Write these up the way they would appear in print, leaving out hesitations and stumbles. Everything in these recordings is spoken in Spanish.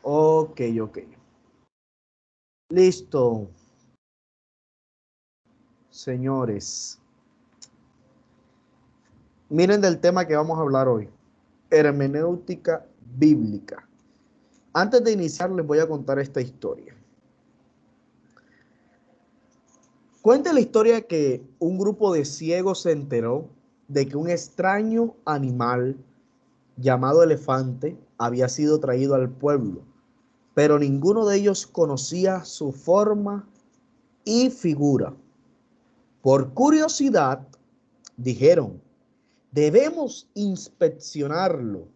Ok, ok. Listo, señores. Miren del tema que vamos a hablar hoy. Hermenéutica bíblica. Antes de iniciar les voy a contar esta historia. Cuenta la historia que un grupo de ciegos se enteró de que un extraño animal llamado elefante había sido traído al pueblo, pero ninguno de ellos conocía su forma y figura. Por curiosidad, dijeron, debemos inspeccionarlo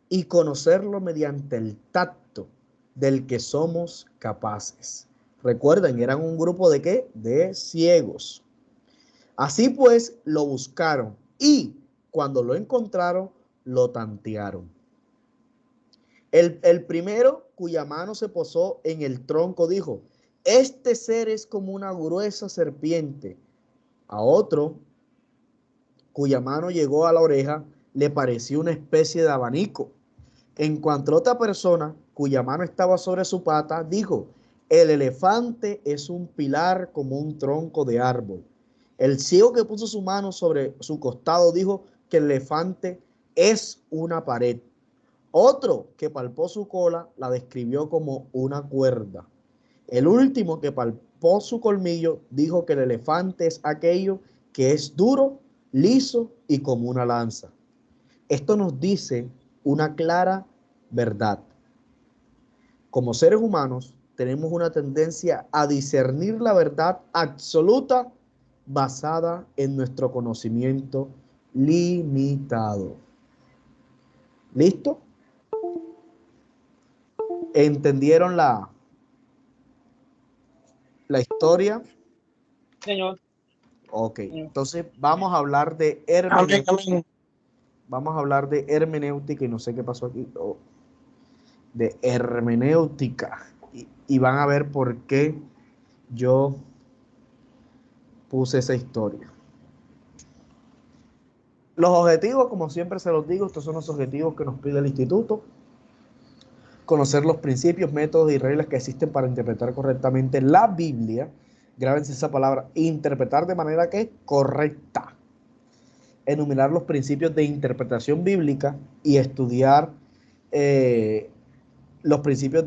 y conocerlo mediante el tacto del que somos capaces. Recuerden, eran un grupo de ¿qué? De ciegos. Así pues, lo buscaron y cuando lo encontraron, lo tantearon. El primero, cuya mano se posó en el tronco, dijo, este ser es como una gruesa serpiente. A otro, cuya mano llegó a la oreja, le pareció una especie de abanico. En cuanto a otra persona, cuya mano estaba sobre su pata, dijo, el elefante es un pilar como un tronco de árbol. El ciego que puso su mano sobre su costado dijo que el elefante es una pared. Otro que palpó su cola la describió como una cuerda. El último que palpó su colmillo dijo que el elefante es aquello que es duro, liso y como una lanza. Esto nos dice una clara verdad. Como seres humanos tenemos una tendencia a discernir la verdad absoluta basada en nuestro conocimiento limitado. ¿Listo? ¿Entendieron la historia? Señor. Ok, Señor. entonces vamos a hablar de Amén, hermenéutica. amén. Vamos a hablar de hermenéutica y no sé qué pasó aquí. De hermenéutica. Y van a ver por qué yo puse esa historia. Los objetivos, como siempre se los digo, estos son los objetivos que nos pide el instituto. Conocer los principios, métodos y reglas que existen para interpretar correctamente la Biblia. Grábense esa palabra, interpretar de manera que correcta. Enumerar los principios de interpretación bíblica y estudiar los principios,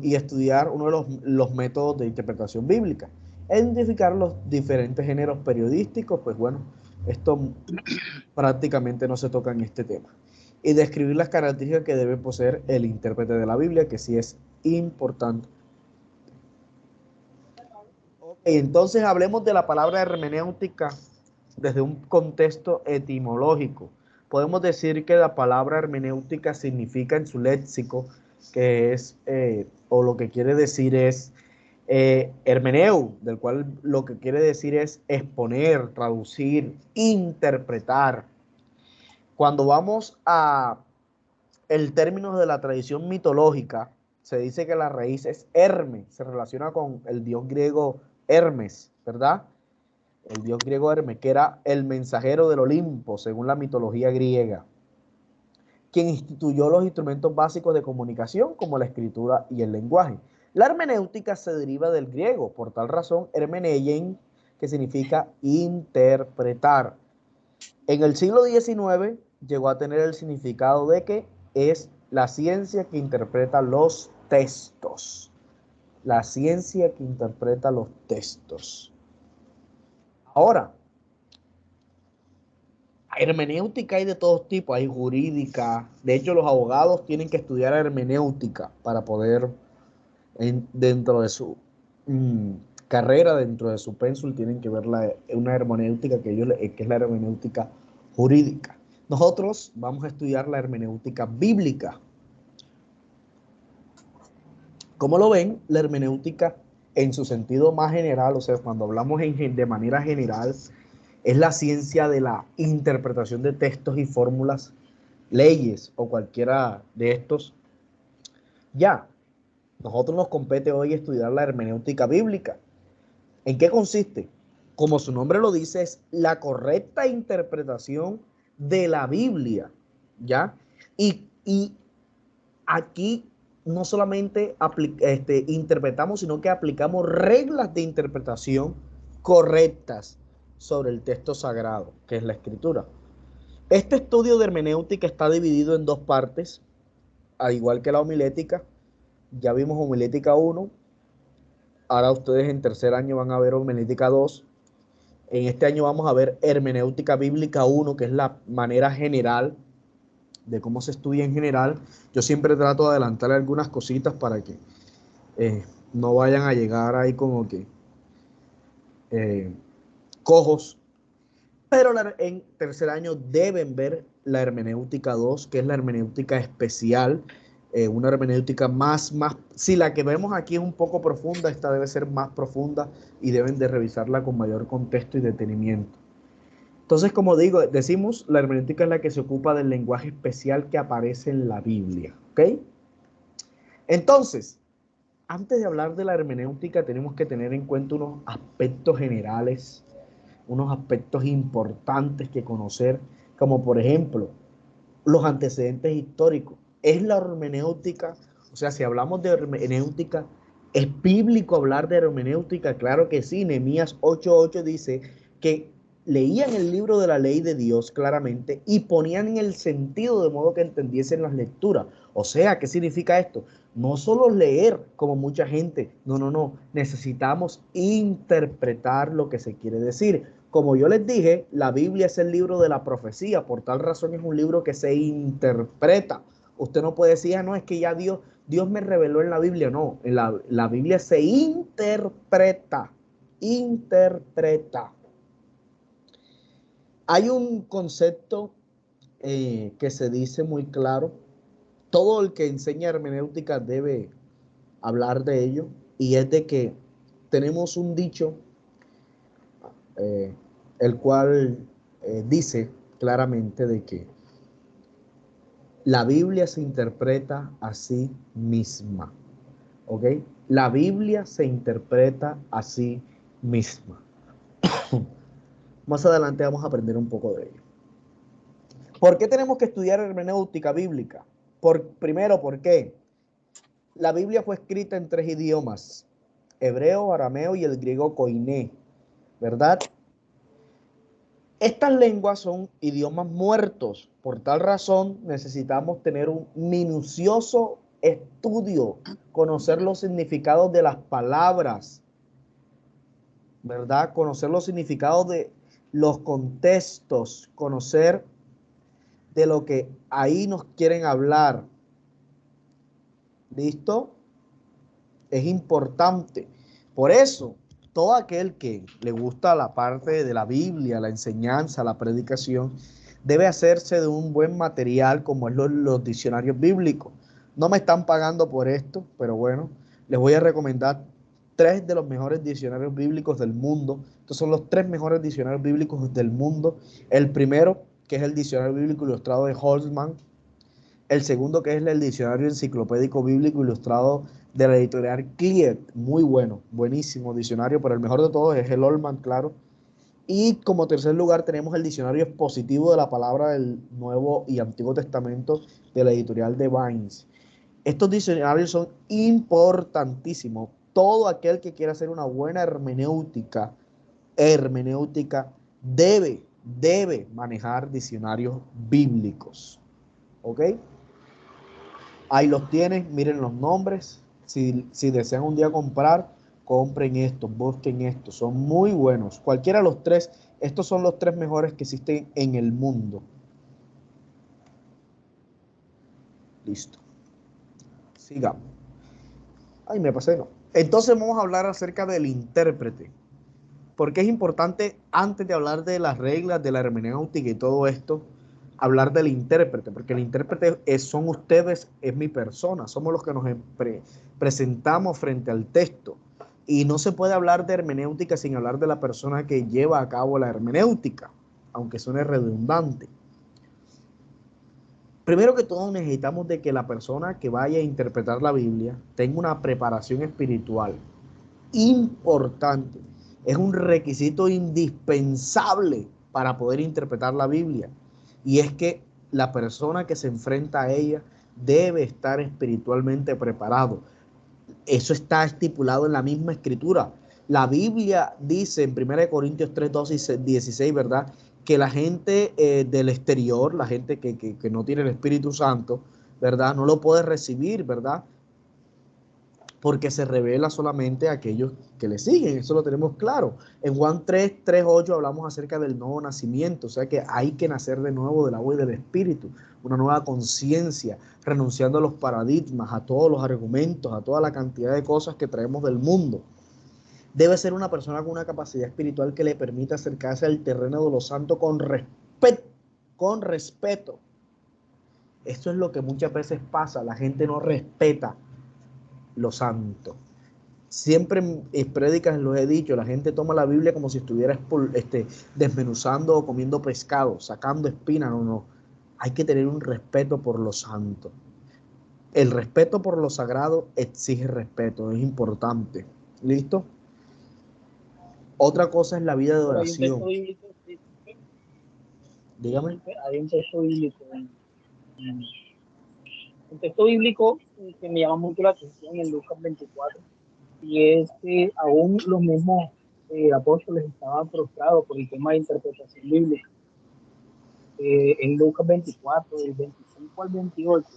y estudiar uno de los métodos de interpretación bíblica. Identificar los diferentes géneros periodísticos, pues bueno, esto prácticamente no se toca en este tema. Y describir las características que debe poseer el intérprete de la Biblia, que sí es importante. Okay, entonces hablemos de la palabra hermenéutica desde un contexto etimológico. Podemos decir que la palabra hermenéutica significa en su léxico, que es, o lo que quiere decir es hermeneu, del cual lo que quiere decir es exponer, traducir, interpretar. Cuando vamos a el término de la tradición mitológica, se dice que la raíz es Hermes, se relaciona con el dios griego Hermes, ¿verdad? El dios griego Hermes, que era el mensajero del Olimpo, según la mitología griega, quien instituyó los instrumentos básicos de comunicación, como la escritura y el lenguaje. La hermenéutica se deriva del griego, por tal razón, hermeneien, que significa interpretar. En el siglo XIX llegó a tener el significado de que es la ciencia que interpreta los textos. La ciencia que interpreta los textos. Ahora, hermenéutica hay de todos tipos, hay jurídica. De hecho, los abogados tienen que estudiar hermenéutica para poder, dentro de su carrera, dentro de su pénsul, tienen que ver una hermenéutica que es la hermenéutica jurídica. Nosotros vamos a estudiar la hermenéutica bíblica. Como lo ven, la hermenéutica en su sentido más general, o sea, cuando hablamos de manera general, es la ciencia de la interpretación de textos y fórmulas, leyes o cualquiera de estos. Ya, nosotros nos compete hoy estudiar la hermenéutica bíblica. ¿En qué consiste? Como su nombre lo dice, es la correcta interpretación de la Biblia, ¿ya? Y aquí no solamente interpretamos, sino que aplicamos reglas de interpretación correctas sobre el texto sagrado, que es la escritura. Este estudio de hermenéutica está dividido en dos partes, al igual que la homilética. Ya vimos homilética 1, ahora ustedes en tercer año van a ver homilética 2. En este año vamos a ver hermenéutica bíblica 1, que es la manera general de cómo se estudia en general. Yo siempre trato de adelantar algunas cositas para que no vayan a llegar ahí como que cojos. Pero en tercer año deben ver la hermenéutica 2, que es la hermenéutica especial, una hermenéutica más, si la que vemos aquí es un poco profunda, esta debe ser más profunda y deben de revisarla con mayor contexto y detenimiento. Entonces, como digo, decimos, la hermenéutica es la que se ocupa del lenguaje especial que aparece en la Biblia, ¿ok? Entonces, antes de hablar de la hermenéutica, tenemos que tener en cuenta unos aspectos generales, unos aspectos importantes que conocer, como por ejemplo, los antecedentes históricos. ¿Es la hermenéutica? O sea, si hablamos de hermenéutica, ¿es bíblico hablar de hermenéutica? Claro que sí. Nehemías 8:8 dice que leían el libro de la ley de Dios claramente y ponían en el sentido de modo que entendiesen las lecturas. O sea, ¿qué significa esto? No solo leer como mucha gente, no. Necesitamos interpretar lo que se quiere decir. Como yo les dije, la Biblia es el libro de la profecía, por tal razón es un libro que se interpreta. Usted no puede decir, no, es que ya Dios me reveló en la Biblia. No, en la Biblia se interpreta. Hay un concepto que se dice muy claro. Todo el que enseña hermenéutica debe hablar de ello, y es de que tenemos un dicho el cual dice claramente de que la Biblia se interpreta a sí misma, ¿ok? La Biblia se interpreta a sí misma. Más adelante vamos a aprender un poco de ello. ¿Por qué tenemos que estudiar hermenéutica bíblica? Primero, ¿por qué? La Biblia fue escrita en 3 idiomas, hebreo, arameo y el griego koiné, ¿verdad? Estas lenguas son idiomas muertos. Por tal razón necesitamos tener un minucioso estudio, conocer los significados de las palabras, ¿verdad? Conocer los significados de los contextos, conocer de lo que ahí nos quieren hablar. ¿Listo? Es importante. Por eso, todo aquel que le gusta la parte de la Biblia, la enseñanza, la predicación, debe hacerse de un buen material como es los diccionarios bíblicos. No me están pagando por esto, pero bueno, les voy a recomendar 3 de los mejores diccionarios bíblicos del mundo. Estos son los 3 mejores diccionarios bíblicos del mundo. El primero, que es el Diccionario Bíblico Ilustrado de Holtzman. El segundo, que es el Diccionario Enciclopédico Bíblico Ilustrado de la editorial Cliet, muy bueno, buenísimo diccionario, pero el mejor de todos es el Holman, claro. Y como tercer lugar tenemos el Diccionario Expositivo de la Palabra del Nuevo y Antiguo Testamento de la editorial de Vines. Estos diccionarios son importantísimos. Todo aquel que quiera hacer una buena hermenéutica debe manejar diccionarios bíblicos. ¿Ok? Ahí los tienen, miren los nombres. Si desean un día comprar, compren estos, busquen estos. Son muy buenos. Cualquiera de los 3, estos son los 3 mejores que existen en el mundo. Listo. Sigamos. Ay, me pasé, no. Entonces vamos a hablar acerca del intérprete. Porque es importante, antes de hablar de las reglas de la hermenéutica y todo esto, hablar del intérprete, porque el intérprete son ustedes, es mi persona, somos los que nos presentamos frente al texto. Y no se puede hablar de hermenéutica sin hablar de la persona que lleva a cabo la hermenéutica, aunque suene redundante. Primero que todo, necesitamos de que la persona que vaya a interpretar la Biblia tenga una preparación espiritual importante. Es un requisito indispensable para poder interpretar la Biblia. Y es que la persona que se enfrenta a ella debe estar espiritualmente preparado. Eso está estipulado en la misma escritura. La Biblia dice en 1 Corintios 3, 12 y 16, ¿verdad? Que la gente del exterior, la gente que no tiene el Espíritu Santo, ¿verdad? No lo puede recibir, ¿verdad? Porque se revela solamente a aquellos que le siguen, eso lo tenemos claro. En Juan 3, 3, 8 hablamos acerca del nuevo nacimiento, o sea que hay que nacer de nuevo del agua y del Espíritu, una nueva conciencia, renunciando a los paradigmas, a todos los argumentos, a toda la cantidad de cosas que traemos del mundo. Debe ser una persona con una capacidad espiritual que le permita acercarse al terreno de lo santo con respeto, con respeto. Esto es lo que muchas veces pasa, la gente no respeta lo santo. Siempre en prédicas los he dicho, la gente toma la Biblia como si estuviera desmenuzando o comiendo pescado, sacando espinas. No, no. Hay que tener un respeto por lo santo. El respeto por lo sagrado exige respeto, es importante. ¿Listo? Otra cosa es la vida de Pero hay un texto oración. bíblico, Dígame. hay un texto bíblico, un texto bíblico que me llama mucho la atención en Lucas 24, y es que aún los mismos apóstoles estaban frustrados por el tema de interpretación bíblica. En Lucas 24, del 25 al 28,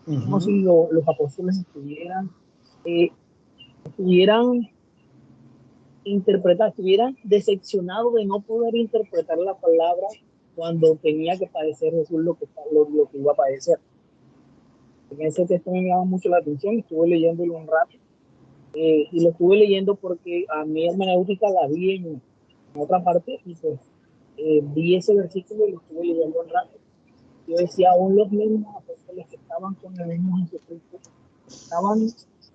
es como si los apóstoles eh, estuvieran estuvieran decepcionados de no poder interpretar la palabra cuando tenía que padecer Jesús lo que iba a padecer. En ese texto me llama mucho la atención, estuve leyéndolo un rato, y lo estuve leyendo porque a mi hermenéutica la vi en otra parte, y pues vi ese versículo y lo estuve leyendo un rato. Yo decía, aún los mismos apóstoles que estaban con el mismo Jesucristo estaban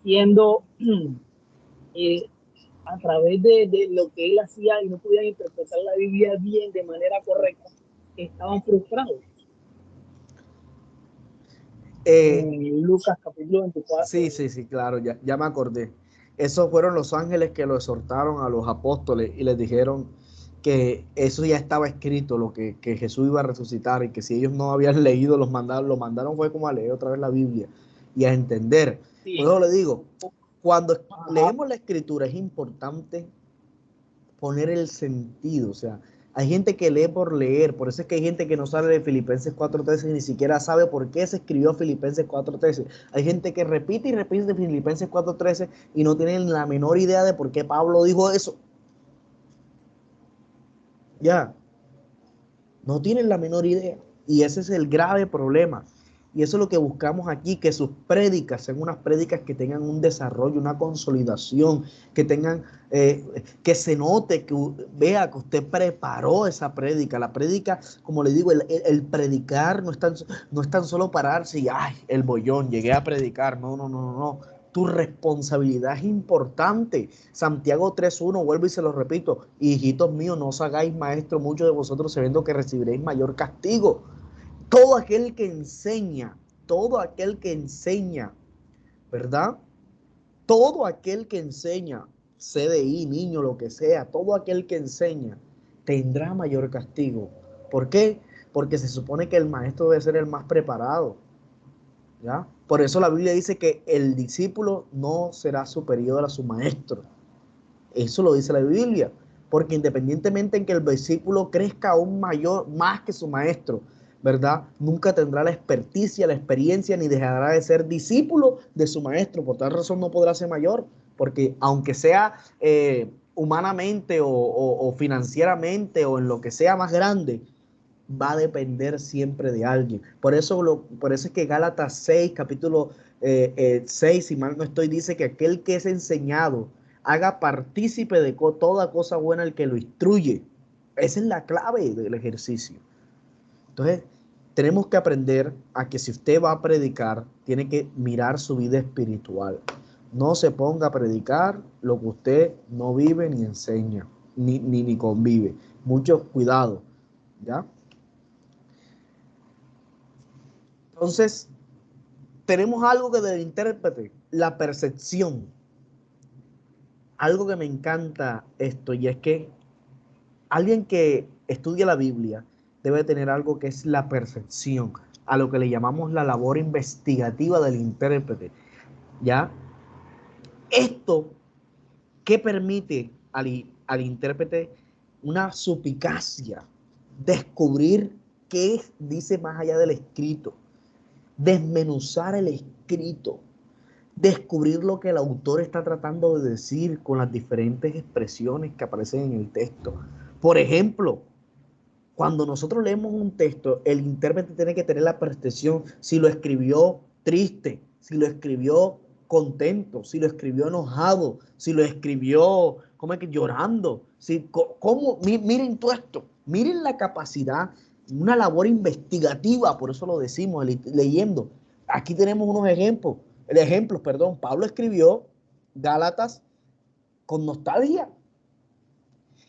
siendo eh, a través de lo que él hacía y no podían interpretar la Biblia bien de manera correcta, estaban frustrados. En Lucas capítulo 24. Sí, claro, ya me acordé. Esos fueron los ángeles que lo exhortaron a los apóstoles y les dijeron que eso ya estaba escrito, que Jesús iba a resucitar y que si ellos no habían leído, lo mandaron fue como a leer otra vez la Biblia y a entender. Por Sí. eso le digo, cuando Ajá. leemos la escritura es importante poner el sentido, o sea, hay gente que lee por leer, por eso es que hay gente que no sabe de Filipenses 4:13 y ni siquiera sabe por qué se escribió Filipenses 4:13. Hay gente que repite y repite de Filipenses 4:13 y no tienen la menor idea de por qué Pablo dijo eso. Ya, no tienen la menor idea. Y ese es el grave problema. Y eso es lo que buscamos aquí, que sus prédicas sean unas prédicas que tengan un desarrollo, una consolidación, que tengan, que se note, que vea que usted preparó esa prédica. La prédica, como le digo, el predicar no es tan solo pararse y, ay, el bollón, llegué a predicar. No, no, no, no, no. Tu responsabilidad es importante. Santiago 3:1, vuelvo y se lo repito, hijitos míos, no os hagáis maestro muchos de vosotros sabiendo que recibiréis mayor castigo. Todo aquel que enseña, todo aquel que enseña, ¿verdad? Todo aquel que enseña, CDI, niño, lo que sea, todo aquel que enseña tendrá mayor castigo. ¿Por qué? Porque se supone que el maestro debe ser el más preparado, ¿ya? Por eso la Biblia dice que el discípulo no será superior a su maestro. Eso lo dice la Biblia, porque independientemente en que el discípulo crezca aún mayor, más que su maestro, ¿verdad? Nunca tendrá la experticia, la experiencia, ni dejará de ser discípulo de su maestro. Por tal razón no podrá ser mayor, porque aunque sea humanamente o financieramente o en lo que sea más grande, va a depender siempre de alguien. Por eso es que Gálatas 6, capítulo 6, si mal no estoy, dice que aquel que es enseñado haga partícipe de toda cosa buena el que lo instruye. Esa es la clave del ejercicio. Entonces, tenemos que aprender a que si usted va a predicar, tiene que mirar su vida espiritual. No se ponga a predicar lo que usted no vive ni enseña, ni convive. Mucho cuidado, ¿ya? Entonces, tenemos algo que del intérprete, la percepción. Algo que me encanta esto, y es que alguien que estudia la Biblia debe tener algo que es la percepción. a lo que le llamamos la labor investigativa del intérprete, ¿ya? Esto, ¿qué permite al intérprete? Una suspicacia, descubrir qué dice más allá del escrito, desmenuzar el escrito, descubrir lo que el autor está tratando de decir con las diferentes expresiones que aparecen en el texto. Por ejemplo, cuando nosotros leemos un texto, el intérprete tiene que tener la percepción si lo escribió triste, si lo escribió contento, si lo escribió enojado, si lo escribió, ¿cómo es que? Llorando. Si, miren todo esto, miren la capacidad, una labor investigativa, por eso lo decimos leyendo. Aquí tenemos unos ejemplos, perdón. Pablo escribió Gálatas con nostalgia.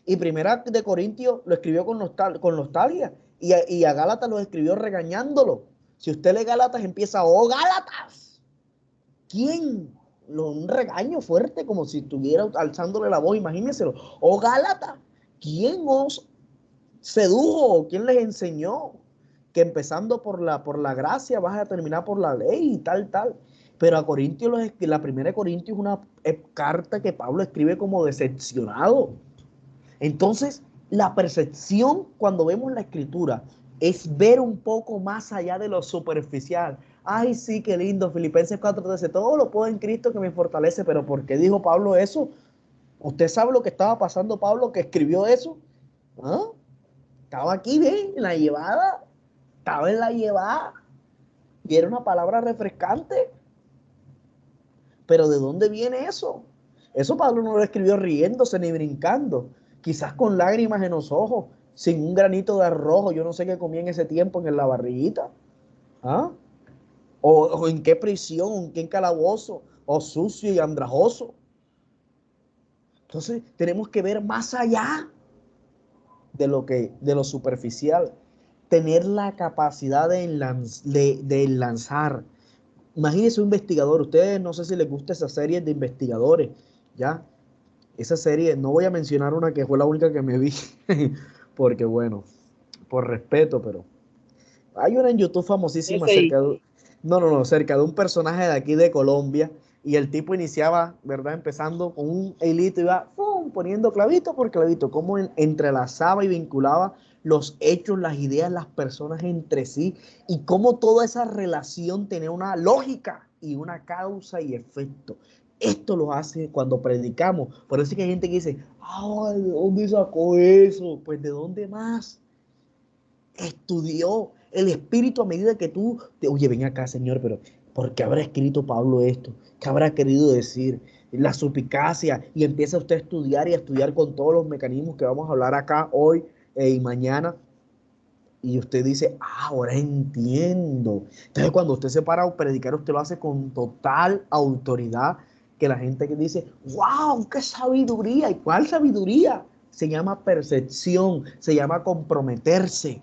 Y Primera de Corintios lo escribió con nostalgia. Y a Gálatas lo escribió regañándolo. Si usted lee Gálatas, empieza, oh Gálatas. ¿Quién? Un regaño fuerte, como si estuviera alzándole la voz, imagínenselo. Oh Gálatas, ¿quién os sedujo? ¿Quién les enseñó? Que empezando por la gracia vas a terminar por la ley y tal. Pero a Corintios, la Primera de Corintios es una carta que Pablo escribe como decepcionado. Entonces, la percepción cuando vemos la escritura es ver un poco más allá de lo superficial. Ay, sí, qué lindo, Filipenses 4:13, todo lo puedo en Cristo que me fortalece, pero ¿por qué dijo Pablo eso? ¿Usted sabe lo que estaba pasando Pablo que escribió eso? ¿Ah? Estaba aquí, bien, en la llevada, estaba en la llevada, y era una palabra refrescante. Pero ¿de dónde viene eso? Eso Pablo no lo escribió riéndose ni brincando, quizás con lágrimas en los ojos, sin un granito de arroz, yo no sé qué comía en ese tiempo en la barriguita. ¿Ah? O en qué prisión, o en qué calabozo, o sucio y andrajoso. Entonces tenemos que ver más allá de lo superficial, tener la capacidad de lanzar. Imagínense un investigador, ustedes no sé si les gusta esa serie de investigadores, ¿ya? Esa serie, no voy a mencionar una que fue la única que me vi, porque bueno, por respeto, pero hay una en YouTube famosísima Ese, cerca de un personaje de aquí de Colombia, y el tipo iniciaba, ¿verdad? Empezando con un hilito y iba ¡pum! Poniendo clavito por clavito, cómo entrelazaba y vinculaba los hechos, las ideas, las personas entre sí, y cómo toda esa relación tenía una lógica y una causa y efecto. Esto lo hace cuando predicamos. Por eso es que hay gente que dice, ay, ¿de dónde sacó eso? Pues ¿de dónde más? Estudió el Espíritu a medida que oye, ven acá, Señor, pero ¿por qué habrá escrito Pablo esto? ¿Qué habrá querido decir? La suspicacia, y empieza usted a estudiar y a estudiar con todos los mecanismos que vamos a hablar acá hoy y mañana, y usted dice, ahora entiendo. Entonces, cuando usted se para a predicar, usted lo hace con total autoridad, que la gente que dice, wow, qué sabiduría. ¿Y cuál sabiduría? Se llama percepción, se llama comprometerse.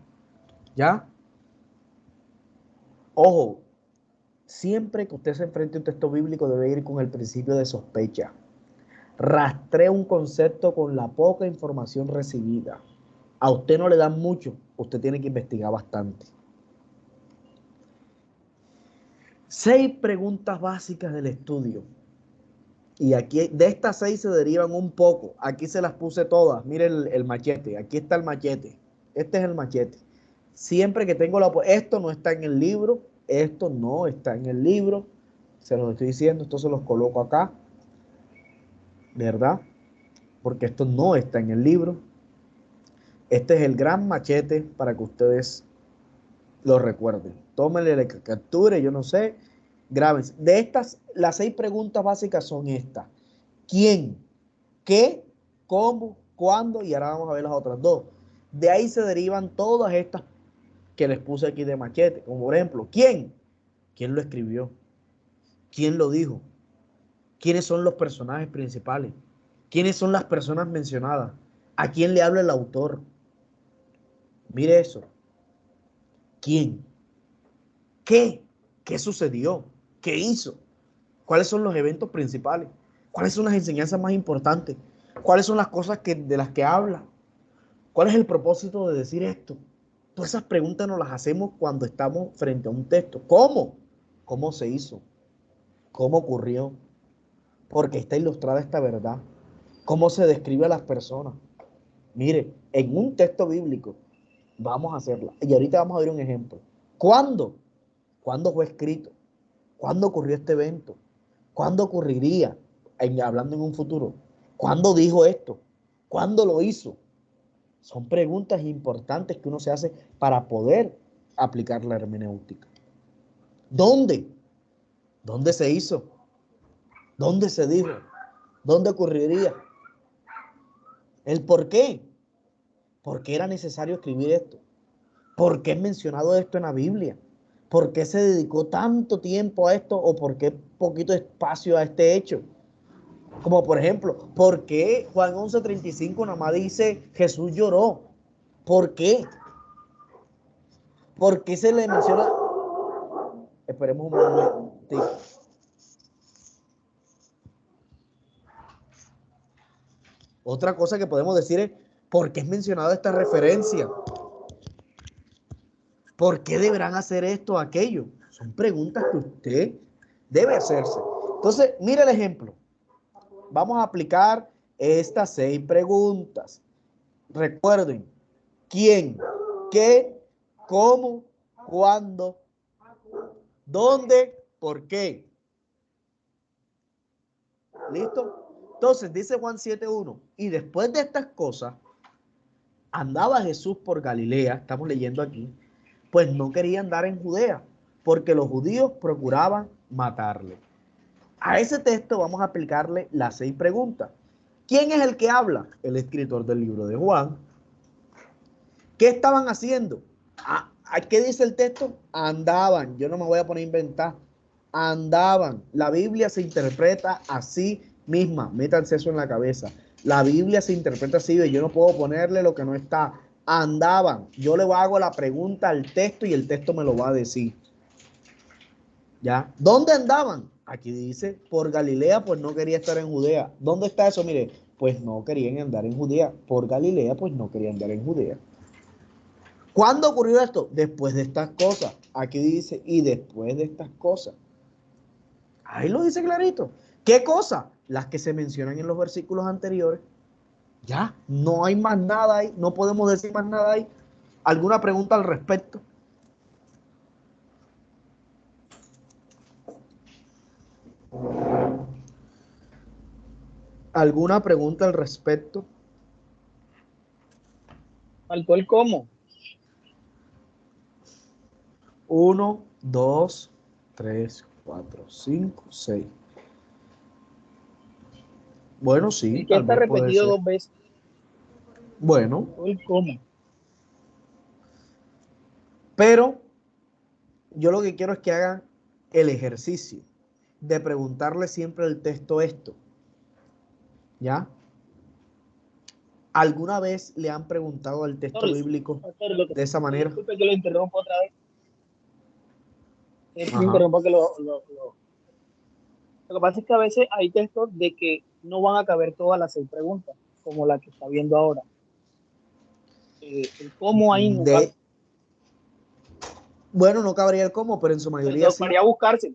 ¿Ya? Ojo, siempre que usted se enfrente a un texto bíblico debe ir con el principio de sospecha. Rastree un concepto con la poca información recibida. A usted no le dan mucho, usted tiene que investigar bastante. 6 preguntas básicas del estudio. Y aquí de estas 6 se derivan un poco. Aquí se las puse todas. Mire el machete. Aquí está el machete. Este es el machete. Siempre que tengo esto no está en el libro. Esto no está en el libro. Se los estoy diciendo. Esto se los coloco acá. ¿Verdad? Porque esto no está en el libro. Este es el gran machete para que ustedes lo recuerden. Tómenle la captura, yo no sé. Grábense. De estas, las 6 preguntas básicas son estas. ¿Quién? ¿Qué? ¿Cómo? ¿Cuándo? Y ahora vamos a ver las otras 2. De ahí se derivan todas estas que les puse aquí de machete. Como por ejemplo, ¿quién? ¿Quién lo escribió? ¿Quién lo dijo? ¿Quiénes son los personajes principales? ¿Quiénes son las personas mencionadas? ¿A quién le habla el autor? Mire eso. ¿Quién? ¿Qué? ¿Qué sucedió? ¿Qué hizo? ¿Cuáles son los eventos principales? ¿Cuáles son las enseñanzas más importantes? ¿Cuáles son las cosas de las que habla? ¿Cuál es el propósito de decir esto? Todas esas preguntas nos las hacemos cuando estamos frente a un texto. ¿Cómo? ¿Cómo se hizo? ¿Cómo ocurrió? ¿Por qué está ilustrada esta verdad? ¿Cómo se describe a las personas? Mire, en un texto bíblico vamos a hacerla. Y ahorita vamos a ver un ejemplo. ¿Cuándo? ¿Cuándo fue escrito? ¿Cuándo ocurrió este evento? ¿Cuándo ocurriría? Hablando en un futuro. ¿Cuándo dijo esto? ¿Cuándo lo hizo? Son preguntas importantes que uno se hace para poder aplicar la hermenéutica. ¿Dónde? ¿Dónde se hizo? ¿Dónde se dijo? ¿Dónde ocurriría? ¿El por qué? ¿Por qué era necesario escribir esto? ¿Por qué es mencionado esto en la Biblia? ¿Por qué se dedicó tanto tiempo a esto o por qué poquito espacio a este hecho? Como por ejemplo, ¿por qué Juan 11:35 nada más dice Jesús lloró? ¿Por qué? ¿Por qué se le menciona? Esperemos un momento. Otra cosa que podemos decir es, ¿por qué es mencionada esta referencia? ¿Por qué deberán hacer esto o aquello? Son preguntas que usted debe hacerse. Entonces, mire el ejemplo. Vamos a aplicar estas 6 preguntas. Recuerden, ¿quién? ¿Qué? ¿Cómo? ¿Cuándo? ¿Dónde? ¿Por qué? ¿Listo? Entonces, dice Juan 7:1, y después de estas cosas, andaba Jesús por Galilea, estamos leyendo aquí, pues no quería andar en Judea, porque los judíos procuraban matarle. A ese texto vamos a aplicarle las 6 preguntas. ¿Quién es el que habla? El escritor del libro de Juan. ¿Qué estaban haciendo? ¿Qué dice el texto? Andaban. Yo no me voy a poner a inventar. Andaban. La Biblia se interpreta así misma. Métanse eso en la cabeza. La Biblia se interpreta así. Yo no puedo ponerle lo que no está. Andaban. Yo le hago la pregunta al texto y el texto me lo va a decir. ¿Ya? ¿Dónde andaban? Aquí dice, por Galilea, pues no quería estar en Judea. ¿Dónde está eso? Mire, pues no querían andar en Judea. Por Galilea, pues no querían andar en Judea. ¿Cuándo ocurrió esto? Después de estas cosas. Aquí dice, y después de estas cosas. Ahí lo dice clarito. ¿Qué cosa? Las que se mencionan en los versículos anteriores. Ya, no hay más nada ahí. No podemos decir más nada ahí. ¿Alguna pregunta al respecto? ¿Alguna pregunta al respecto? Faltó el cómo. 1, 2, 3, 4, 5, 6. Bueno, sí, Es que tal está vez puede repetido ser. 2 veces. Bueno, Faltó el cómo. pero yo lo que quiero es que hagan el ejercicio de preguntarle siempre al texto esto. ¿Ya? ¿Alguna vez le han preguntado al texto Pastor, bíblico pastor, de esa manera? disculpe que lo interrumpa otra vez. Que Ajá. interrumpa que lo que pasa es que a veces hay textos de que no van a caber todas las 6 preguntas, como la que está viendo ahora. El cómo ahí no cabe. Bueno, no cabría el cómo, pero en su Pero mayoría sí. tocaría buscarse.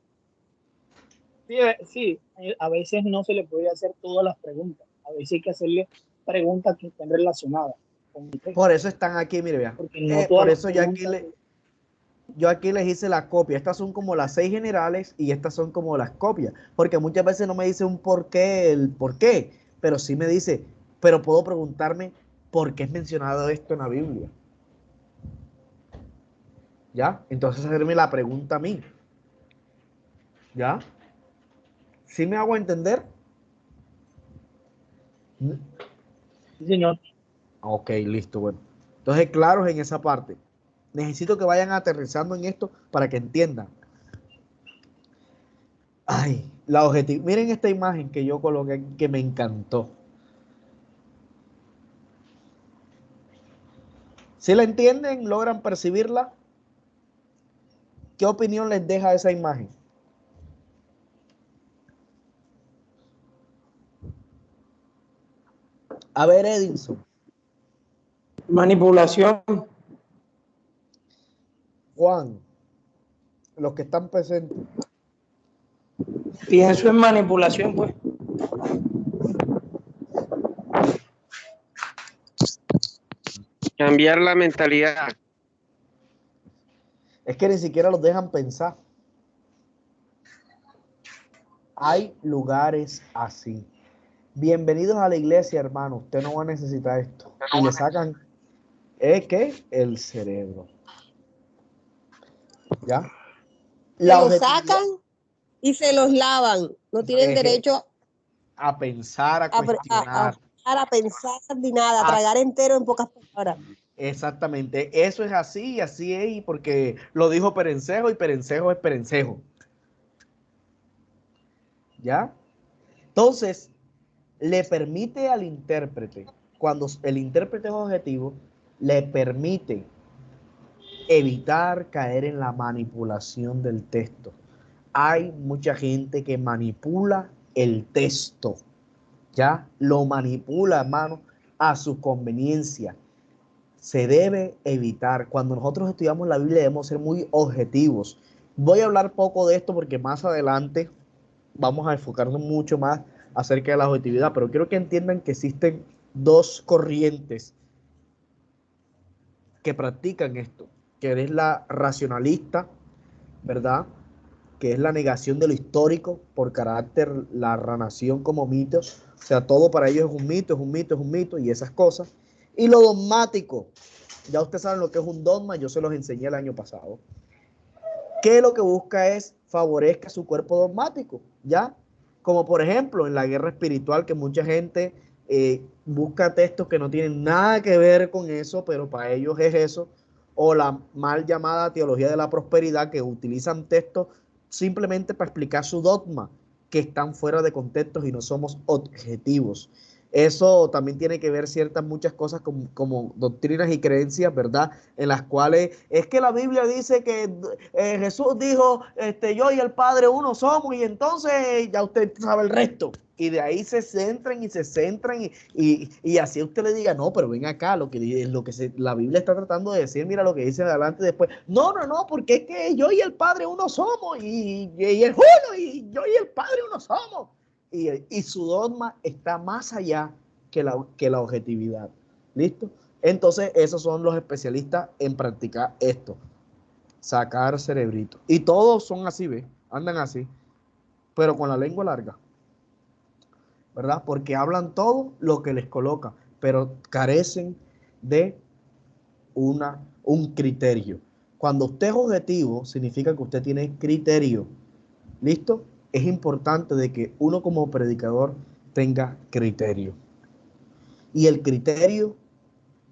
Sí, sí, a veces no se le puede hacer todas las preguntas. A veces hay que hacerle preguntas que estén relacionadas con el texto. Por eso están aquí, mire, vea. Porque no todas Por las eso preguntas. yo aquí les hice la copia. Estas son como las 6 generales y estas son como las copias. Porque muchas veces no me dice un por qué, el por qué, pero sí me dice, pero puedo preguntarme por qué es mencionado esto en la Biblia. ¿Ya? Entonces hacerme la pregunta a mí. ¿Ya? ¿Sí me hago entender? Sí, señor. Ok, listo, bueno. Entonces, claros en esa parte. Necesito que vayan aterrizando en esto para que entiendan. Ay, la objetivo. Miren esta imagen que yo coloqué aquí, que me encantó. ¿Sí la entienden? ¿Logran percibirla? ¿Qué opinión les deja esa imagen? A ver, Edinson. Manipulación. Juan, los que están presentes. Pienso en manipulación, pues. Cambiar la mentalidad. Es que ni siquiera los dejan pensar. Hay lugares así. Bienvenidos a la iglesia, hermano. Usted no va a necesitar esto. Y le sacan, ¿qué? El cerebro. ¿Ya? Se los sacan y se los lavan. No tienen derecho a pensar, a cuestionar. A pensar ni nada, a tragar entero en pocas palabras. Exactamente. Eso es así y así es, y porque lo dijo Perencejo y Perencejo es Perencejo. ¿Ya? Entonces, le permite al intérprete, cuando el intérprete es objetivo, le permite evitar caer en la manipulación del texto. Hay mucha gente que manipula el texto, ya lo manipula, hermano, a su conveniencia. Se debe evitar. Cuando nosotros estudiamos la Biblia debemos ser muy objetivos. Voy a hablar poco de esto porque más adelante vamos a enfocarnos mucho más acerca de la objetividad, pero quiero que entiendan que existen dos corrientes que practican esto, que es la racionalista, ¿verdad? Que es la negación de lo histórico por carácter, la narración como mito, o sea, todo para ellos es un mito, es un mito, es un mito y esas cosas. Y lo dogmático, ya ustedes saben lo que es un dogma, yo se los enseñé el año pasado, que lo que busca es favorezca su cuerpo dogmático, ¿ya? Como por ejemplo en la guerra espiritual, que mucha gente busca textos que no tienen nada que ver con eso, pero para ellos es eso, o la mal llamada teología de la prosperidad, que utilizan textos simplemente para explicar su dogma, que están fuera de contextos y no somos objetivos. Eso también tiene que ver ciertas muchas cosas como doctrinas y creencias, ¿verdad? En las cuales es que la Biblia dice que Jesús dijo, yo y el Padre uno somos, y entonces ya usted sabe el resto. Y de ahí se centran y se centran y así usted le diga, no, pero ven acá, la Biblia está tratando de decir, mira lo que dice adelante después. No, porque es que yo y el Padre uno somos, y el uno, y yo y el Padre uno somos. Y su dogma está más allá que la objetividad. ¿Listo? Entonces, esos son los especialistas en practicar esto. Sacar cerebrito. Y todos son así, ¿ves? Andan así. Pero con la lengua larga. ¿Verdad? Porque hablan todo lo que les coloca. Pero carecen de un criterio. Cuando usted es objetivo, significa que usted tiene criterio. ¿Listo? Es importante de que uno como predicador tenga criterio. Y el criterio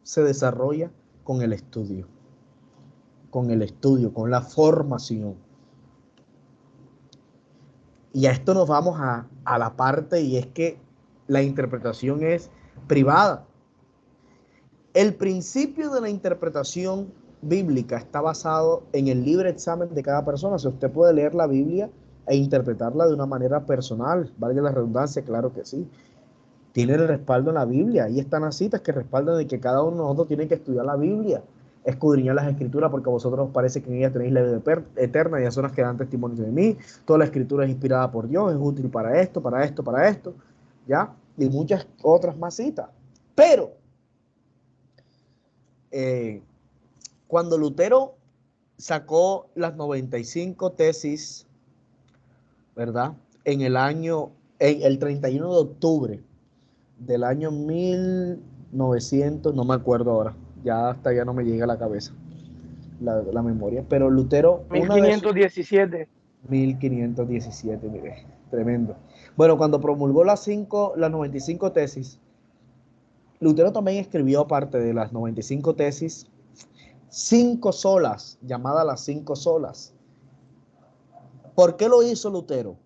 se desarrolla con el estudio, con la formación. Y a esto nos vamos a la parte, y es que la interpretación es privada. El principio de la interpretación bíblica está basado en el libre examen de cada persona. O sea, usted puede leer la Biblia e interpretarla de una manera personal, valga la redundancia, claro que sí. Tiene el respaldo en la Biblia. Ahí están las citas que respaldan de que cada uno de nosotros tiene que estudiar la Biblia, escudriñar las escrituras, porque a vosotros os parece que en ellas tenéis la vida eterna, y ellas son las que dan testimonio de mí. Toda la escritura es inspirada por Dios, es útil para esto, para esto, para esto, ¿ya? Y muchas otras más citas. Pero, cuando Lutero sacó las 95 tesis, ¿verdad? En el 31 de octubre del año 1900, no me acuerdo ahora, ya hasta ya no me llega a la cabeza la memoria, pero Lutero, 1517. 1517, mire, tremendo. Bueno, cuando promulgó las 95 tesis, Lutero también escribió, aparte de las 95 tesis, 5 solas, llamadas las 5 solas. ¿Por qué lo hizo Lutero?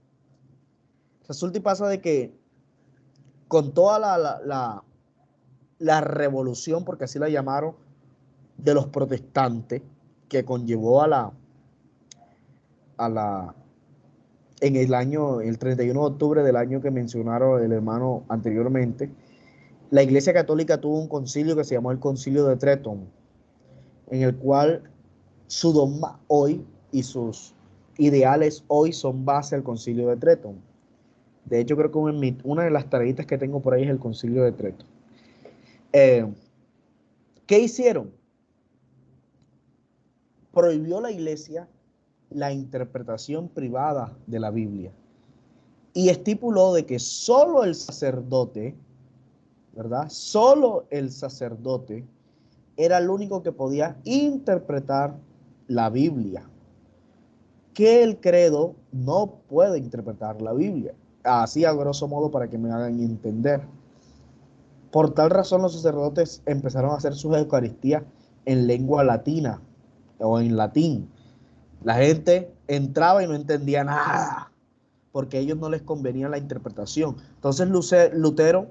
Resulta y pasa de que con toda la revolución, porque así la llamaron, de los protestantes, que conllevó en el 31 de octubre del año que mencionaron el hermano anteriormente, la Iglesia Católica tuvo un concilio que se llamó el Concilio de Trenton, en el cual su dogma hoy y sus ideales hoy son base al Concilio de Trento. De hecho, creo que una de las tareitas que tengo por ahí es el Concilio de Trento. ¿Qué hicieron? Prohibió la iglesia la interpretación privada de la Biblia y estipuló de que solo el sacerdote, ¿verdad? Solo el sacerdote era el único que podía interpretar la Biblia, que el credo no puede interpretar la Biblia. Así a grosso modo para que me hagan entender. Por tal razón los sacerdotes empezaron a hacer sus eucaristías en lengua latina o en latín. La gente entraba y no entendía nada, porque a ellos no les convenía la interpretación. Entonces Lutero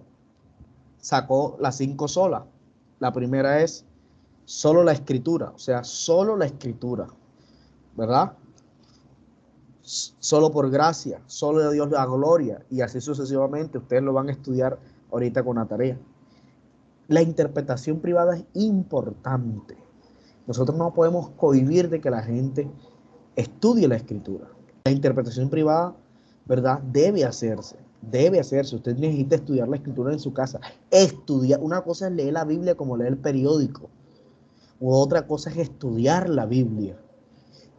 sacó las 5 solas. La primera es solo la escritura, o sea, solo la escritura, ¿verdad? Solo por gracia, solo de Dios la gloria, y así sucesivamente. Ustedes lo van a estudiar ahorita con la tarea. La interpretación privada es importante. Nosotros no podemos cohibir de que la gente estudie la escritura. La interpretación privada, ¿verdad? Debe hacerse. Debe hacerse. Usted necesita estudiar la escritura en su casa. Estudiar. Una cosa es leer la Biblia como leer el periódico. U otra cosa es estudiar la Biblia.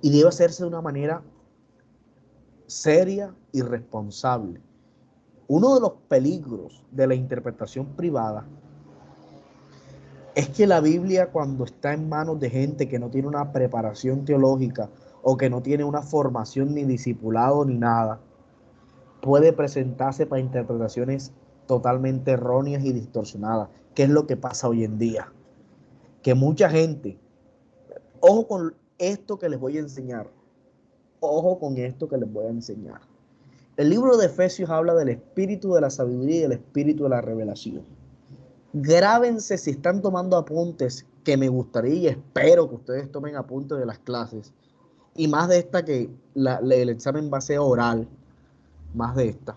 Y debe hacerse de una manera seria y responsable. Uno de los peligros de la interpretación privada es que la Biblia, cuando está en manos de gente que no tiene una preparación teológica o que no tiene una formación ni discipulado ni nada, puede presentarse para interpretaciones totalmente erróneas y distorsionadas, que es lo que pasa hoy en día. Que mucha gente, ojo con esto que les voy a enseñar, ojo con esto que les voy a enseñar. El libro de Efesios habla del espíritu de la sabiduría y del espíritu de la revelación. Grábense si están tomando apuntes, que me gustaría y espero que ustedes tomen apuntes de las clases, y más de esta que el examen va a ser oral, más de esta.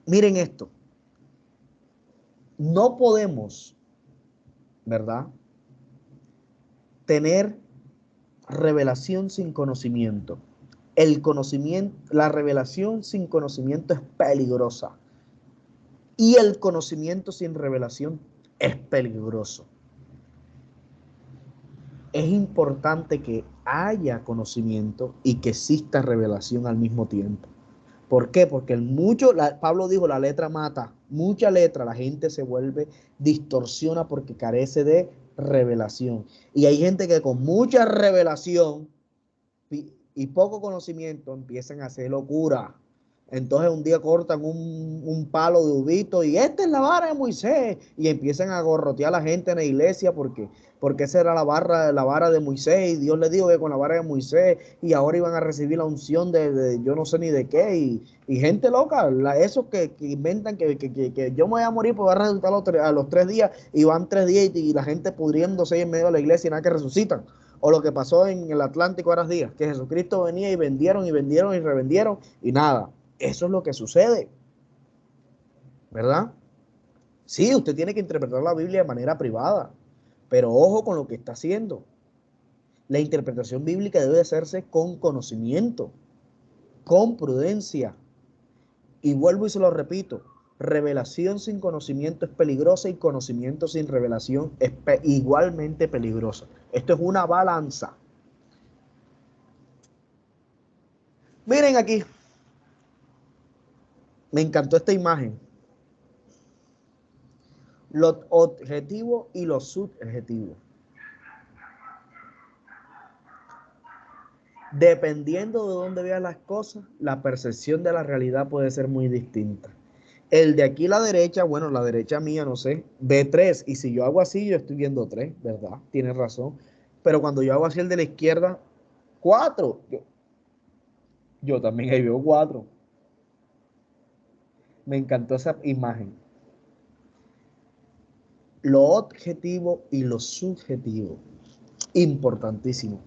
Miren esto, no podemos, ¿verdad?, tener revelación sin conocimiento. El conocimiento, la revelación sin conocimiento es peligrosa. Y el conocimiento sin revelación es peligroso. Es importante que haya conocimiento y que exista revelación al mismo tiempo. ¿Por qué? Porque Pablo dijo, la letra mata. Mucha letra, la gente se vuelve, distorsiona porque carece de revelación. Y hay gente que con mucha revelación y poco conocimiento empiezan a hacer locura. Entonces un día cortan un palo de uvito y esta es la vara de Moisés, y empiezan a gorrotear a la gente en la iglesia porque esa era la vara de Moisés, y Dios les dijo que con la vara de Moisés, y ahora iban a recibir la unción de yo no sé ni de qué, y gente loca, esos que inventan que yo me voy a morir, pues va a resultar a los 3 días, y van 3 días y la gente pudriéndose en medio de la iglesia y nada que resucitan. O lo que pasó en el Atlántico hace días, que Jesucristo venía y vendieron y revendieron y nada. Eso es lo que sucede, ¿verdad? Sí, usted tiene que interpretar la Biblia de manera privada, pero ojo con lo que está haciendo. La interpretación bíblica debe hacerse con conocimiento, con prudencia. Y vuelvo y se lo repito, revelación sin conocimiento es peligrosa y conocimiento sin revelación es igualmente peligrosa. Esto es una balanza. Miren aquí. Me encantó esta imagen. Los objetivos y los subjetivos. Dependiendo de dónde veas las cosas, la percepción de la realidad puede ser muy distinta. El de aquí a la derecha, bueno, la derecha mía, no sé, ve 3. Y si yo hago así, yo estoy viendo 3, ¿verdad? Tienes razón. Pero cuando yo hago así el de la izquierda, 4. Yo también ahí veo 4. Me encantó esa imagen. Lo objetivo y lo subjetivo. Importantísimo.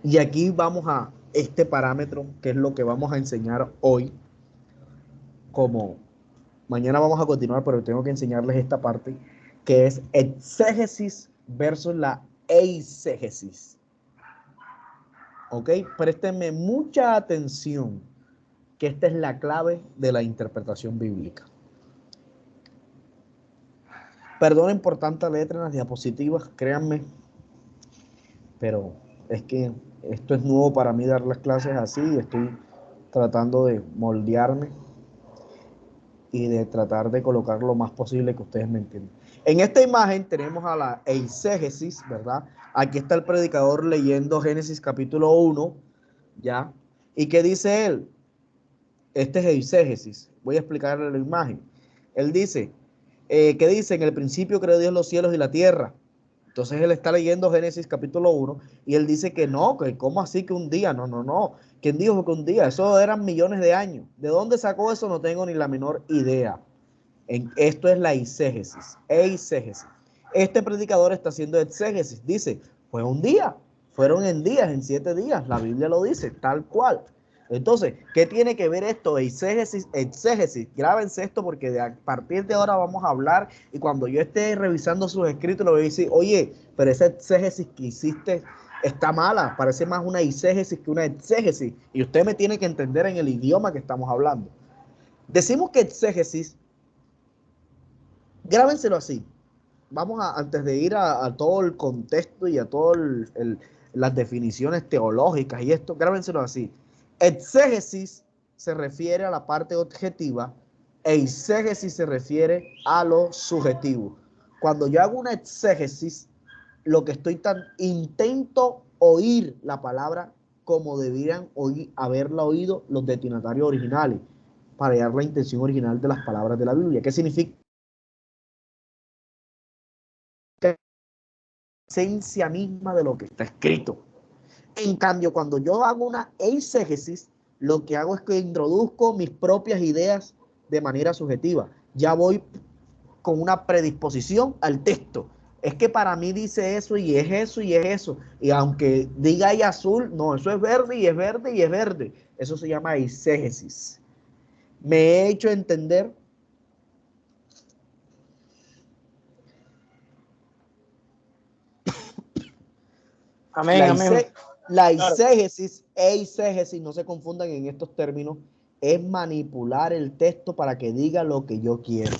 Y aquí vamos a este parámetro, que es lo que vamos a enseñar hoy. Como mañana vamos a continuar, pero tengo que enseñarles esta parte, que es exégesis versus la eisegesis. ¿Ok? Préstenme mucha atención, que esta es la clave de la interpretación bíblica. Perdonen por tanta letra en las diapositivas, créanme, pero es que esto es nuevo para mí, dar las clases así. Estoy tratando de moldearme y de tratar de colocar lo más posible que ustedes me entiendan. En esta imagen tenemos a la eisegesis, ¿verdad? Aquí está el predicador leyendo Génesis capítulo 1, ¿ya? ¿Y qué dice él? Este es eisegesis. Voy a explicarle la imagen. Él dice, ¿qué dice? En el principio creó Dios los cielos y la tierra. Entonces él está leyendo Génesis capítulo 1 y él dice que no, que cómo así que un día, no. ¿Quién dijo que un día? Eso eran millones de años. ¿De dónde sacó eso? No tengo ni la menor idea. Esto es la eisegesis. Este predicador está haciendo exégesis. Dice, fue un día, fueron en días, en 7 días. La Biblia lo dice, tal cual. Entonces, ¿qué tiene que ver esto? Eisegesis, exégesis. Grábense esto porque a partir de ahora vamos a hablar y cuando yo esté revisando sus escritos, le voy a decir, oye, pero esa exégesis que hiciste está mala, parece más una eisegesis que una exégesis. Y usted me tiene que entender en el idioma que estamos hablando. Decimos que exégesis, grábenselo así. Vamos a, antes de ir a todo el contexto y a todas las definiciones teológicas y esto, grábenselo así. Exégesis se refiere a la parte objetiva, eisegesis se refiere a lo subjetivo. Cuando yo hago una exégesis, lo que intento oír la palabra como debieran haberla oído los destinatarios originales, para hallar la intención original de las palabras de la Biblia. ¿Qué significa? Esencia misma de lo que está escrito. En cambio, cuando yo hago una eisegesis, lo que hago es que introduzco mis propias ideas de manera subjetiva. Ya voy con una predisposición al texto. Es que para mí dice eso y es eso y es eso. Y aunque diga ahí azul, no, eso es verde y es verde y es verde. Eso se llama eisegesis. Me he hecho entender. Amén, amén. La eisegesis, eisegesis, no se confundan en estos términos, es manipular el texto para que diga lo que yo quiero.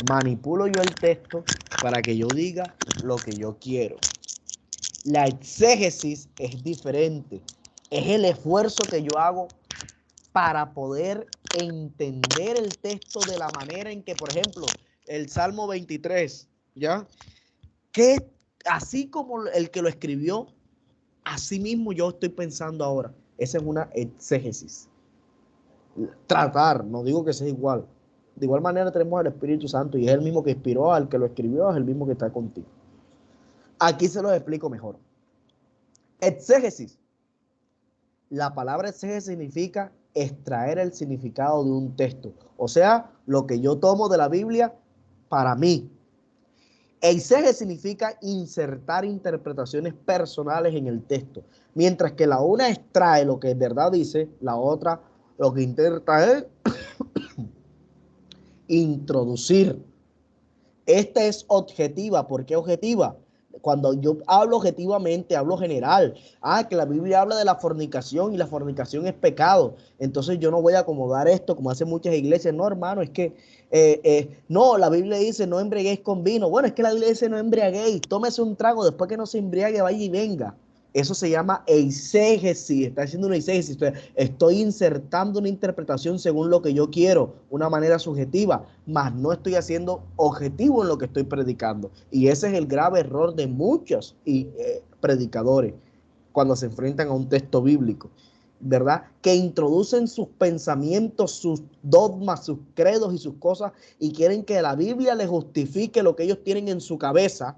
Manipulo yo el texto para que yo diga lo que yo quiero. La exégesis es diferente. Es el esfuerzo que yo hago para poder entender el texto de la manera en que, por ejemplo, el Salmo 23, ¿ya? Que así como el que lo escribió, así mismo yo estoy pensando ahora. Esa es una exégesis. Tratar, no digo que sea igual. De igual manera tenemos al Espíritu Santo y es el mismo que inspiró al que lo escribió, es el mismo que está contigo. Aquí se lo explico mejor. Exégesis. La palabra exégesis significa extraer el significado de un texto. O sea, lo que yo tomo de la Biblia para mí. Eisegesis significa insertar interpretaciones personales en el texto. Mientras que la una extrae lo que en verdad dice, la otra lo que intenta es introducir. Esta es objetiva. ¿Por qué objetiva? Cuando yo hablo objetivamente, hablo general. Que la Biblia habla de la fornicación y la fornicación es pecado. Entonces yo no voy a acomodar esto como hacen muchas iglesias. No, hermano, es que no, la Biblia dice no embriaguéis con vino. Bueno, es que la Biblia dice no embriaguéis. Tómese un trago, después que no se embriague, vaya y venga. Eso se llama eisegesis. Está haciendo una eisegesis. Estoy insertando una interpretación según lo que yo quiero, una manera subjetiva, mas no estoy haciendo objetivo en lo que estoy predicando. Y ese es el grave error de muchos predicadores cuando se enfrentan a un texto bíblico, ¿verdad? Que introducen sus pensamientos, sus dogmas, sus credos y sus cosas y quieren que la Biblia les justifique lo que ellos tienen en su cabeza,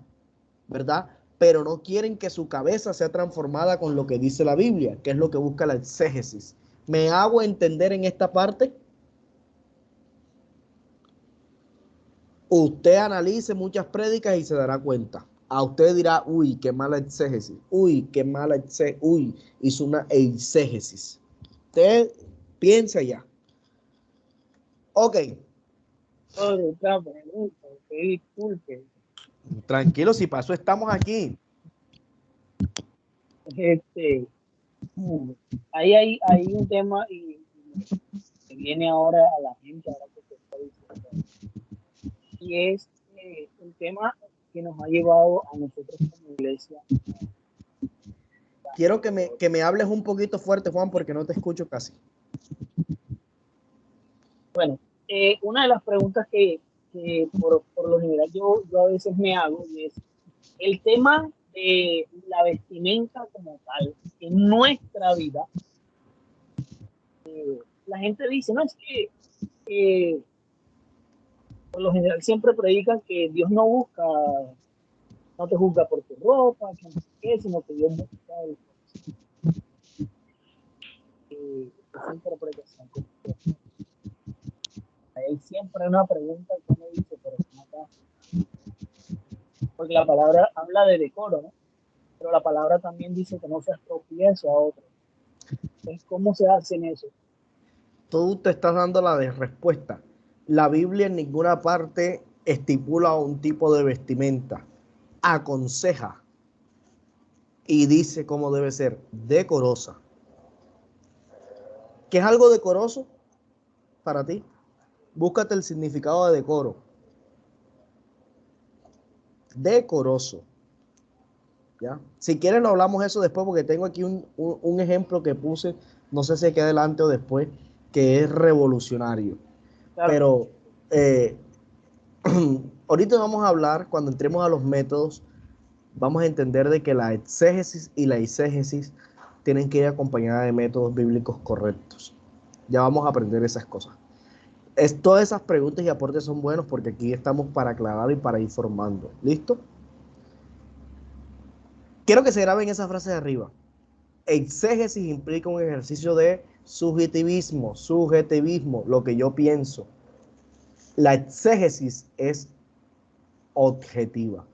¿verdad? Pero no quieren que su cabeza sea transformada con lo que dice la Biblia, que es lo que busca la exégesis. ¿Me hago entender en esta parte? Usted analice muchas prédicas y se dará cuenta. A usted dirá, uy, qué mala exégesis. Uy, qué mala exégesis. Uy, hizo una exégesis. Usted piensa ya. Ok. Otra pregunta, que disculpe. Tranquilo, si para eso estamos aquí. Hay un tema y que viene ahora a la mente, ahora que te está diciendo, y es el tema que nos ha llevado a nosotros como iglesia. Quiero que me hables un poquito fuerte, Juan, porque no te escucho casi. Bueno, una de las preguntas que por lo general yo a veces me hago y es el tema de la vestimenta como tal en nuestra vida. La gente dice, no, es que por lo general siempre predican que Dios no te juzga por tu ropa, que no sé qué, sino que Dios busca esa interpretación. Hay siempre una pregunta que uno dice, pero ¿cómo está? Porque la palabra habla de decoro, ¿no? Pero la palabra también dice que no seas tropiezo a otro. Entonces, ¿cómo se hace en eso? Tú te estás dando la respuesta. La Biblia en ninguna parte estipula un tipo de vestimenta. Aconseja y dice cómo debe ser decorosa. ¿Qué es algo decoroso para ti? Búscate el significado de decoro. Decoroso. ¿Ya? Si quieren hablamos eso después porque tengo aquí un ejemplo que puse, no sé si aquí adelante o después, que es revolucionario. Claro. Pero ahorita vamos a hablar, cuando entremos a los métodos, vamos a entender de que la exégesis y la eisegesis tienen que ir acompañadas de métodos bíblicos correctos. Ya vamos a aprender esas cosas. Todas esas preguntas y aportes son buenos porque aquí estamos para aclarar y para ir formando. ¿Listo? Quiero que se graben esa frase de arriba. Exégesis implica un ejercicio de subjetivismo, lo que yo pienso. La exégesis es objetiva.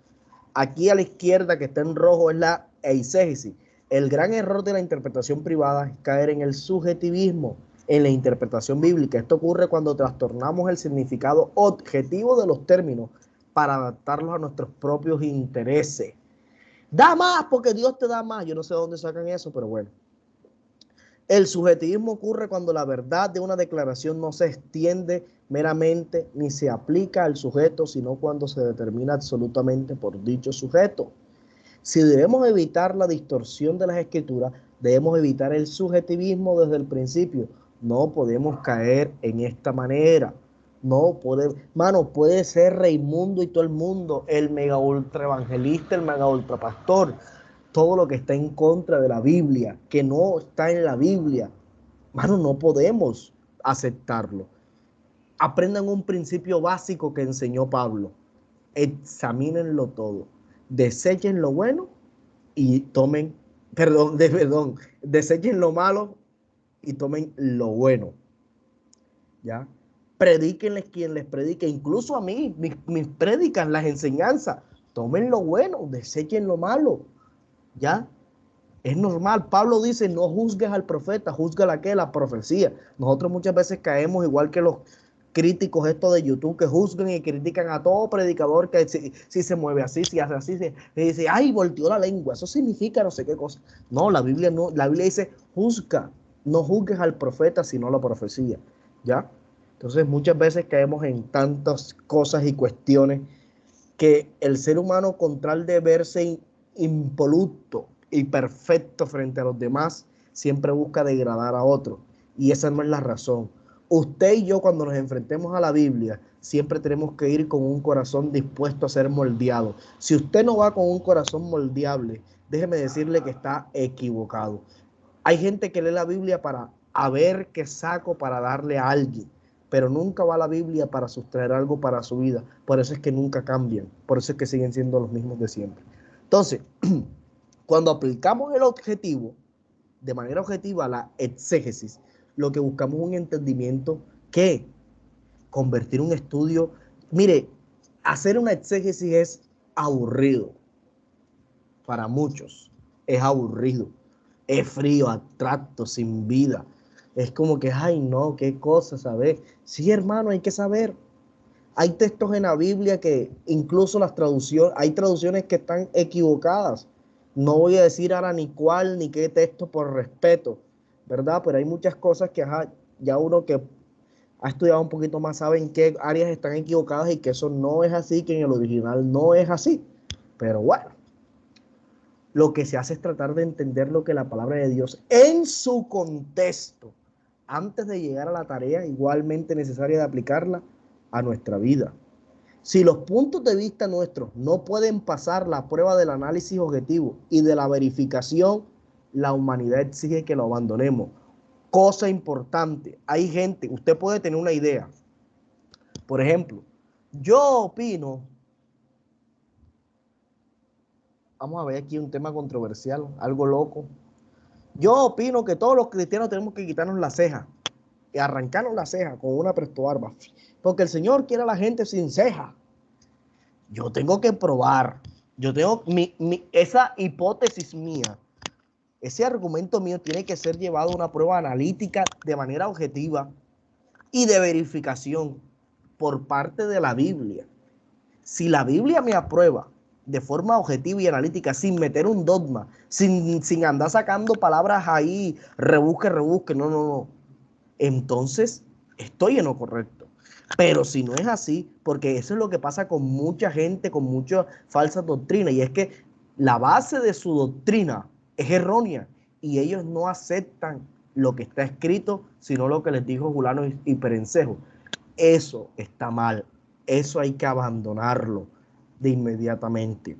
Aquí a la izquierda que está en rojo es la eisegesis. El gran error de la interpretación privada es caer en el subjetivismo, en la interpretación bíblica. Esto ocurre cuando trastornamos el significado objetivo de los términos para adaptarlos a nuestros propios intereses. Da más porque Dios te da más. Yo no sé de dónde sacan eso, pero bueno. El subjetivismo ocurre cuando la verdad de una declaración no se extiende meramente ni se aplica al sujeto, sino cuando se determina absolutamente por dicho sujeto. Si debemos evitar la distorsión de las escrituras, debemos evitar el subjetivismo desde el principio. No podemos caer en esta manera. No puede, mano, puede ser Raimundo y todo el mundo, el mega ultra evangelista, el mega ultra pastor, todo lo que está en contra de la Biblia, que no está en la Biblia. Mano, no podemos aceptarlo. Aprendan un principio básico que enseñó Pablo. Examínenlo todo. Desechen lo bueno y tomen, desechen lo malo y tomen lo bueno. ¿Ya? Predíquenles quien les predique, incluso a mí, mis prédicas, las enseñanzas, tomen lo bueno, desechen lo malo. ¿Ya? Es normal. Pablo dice, no juzgues al profeta, juzga la profecía. Nosotros muchas veces caemos igual que los críticos estos de YouTube que juzgan y critican a todo predicador que si se mueve así, si hace así, y dice, ay, volteó la lengua, eso significa no sé qué cosa. No, la Biblia no, la Biblia dice, juzga, no juzgues al profeta, sino la profecía, ¿ya? Entonces muchas veces caemos en tantas cosas y cuestiones que el ser humano, con tal de verse impoluto y perfecto frente a los demás, siempre busca degradar a otro. Y esa no es la razón. Usted y yo, cuando nos enfrentemos a la Biblia, siempre tenemos que ir con un corazón dispuesto a ser moldeado. Si usted no va con un corazón moldeable, déjeme decirle que está equivocado. Hay gente que lee la Biblia para a ver qué saco para darle a alguien, pero nunca va a la Biblia para sustraer algo para su vida. Por eso es que nunca cambian, por eso es que siguen siendo los mismos de siempre. Entonces, cuando aplicamos el objetivo, de manera objetiva, la exégesis, lo que buscamos es un entendimiento que convertir un estudio, mire, hacer una exégesis es aburrido, para muchos es aburrido, es frío, abstracto, sin vida. Es como que, ay no, qué cosa saber. Sí, hermano, hay que saber. Hay textos en la Biblia que incluso hay traducciones que están equivocadas. No voy a decir ahora ni cuál ni qué texto por respeto, ¿verdad? Pero hay muchas cosas que ya uno que ha estudiado un poquito más sabe en qué áreas están equivocadas y que eso no es así, que en el original no es así. Pero bueno, lo que se hace es tratar de entender lo que la palabra de Dios en su contexto, antes de llegar a la tarea igualmente necesaria de aplicarla a nuestra vida. Si los puntos de vista nuestros no pueden pasar la prueba del análisis objetivo y de la verificación, la humanidad exige que lo abandonemos. Cosa importante, hay gente, usted puede tener una idea. Por ejemplo, yo opino, vamos a ver aquí un tema controversial, algo loco. Yo opino que todos los cristianos tenemos que quitarnos la ceja y arrancarnos la ceja con una prestobarba, porque el Señor quiere a la gente sin ceja. Yo tengo que probar, yo tengo esa hipótesis mía, ese argumento mío tiene que ser llevado a una prueba analítica de manera objetiva y de verificación por parte de la Biblia. Si la Biblia me aprueba de forma objetiva y analítica, sin meter un dogma, sin andar sacando palabras ahí, rebusque, no. Entonces, estoy en lo correcto. Pero si no es así, porque eso es lo que pasa con mucha gente, con muchas falsas doctrinas, y es que la base de su doctrina es errónea y ellos no aceptan lo que está escrito, sino lo que les dijo Julano y Perencejo. Eso está mal, eso hay que abandonarlo de inmediatamente.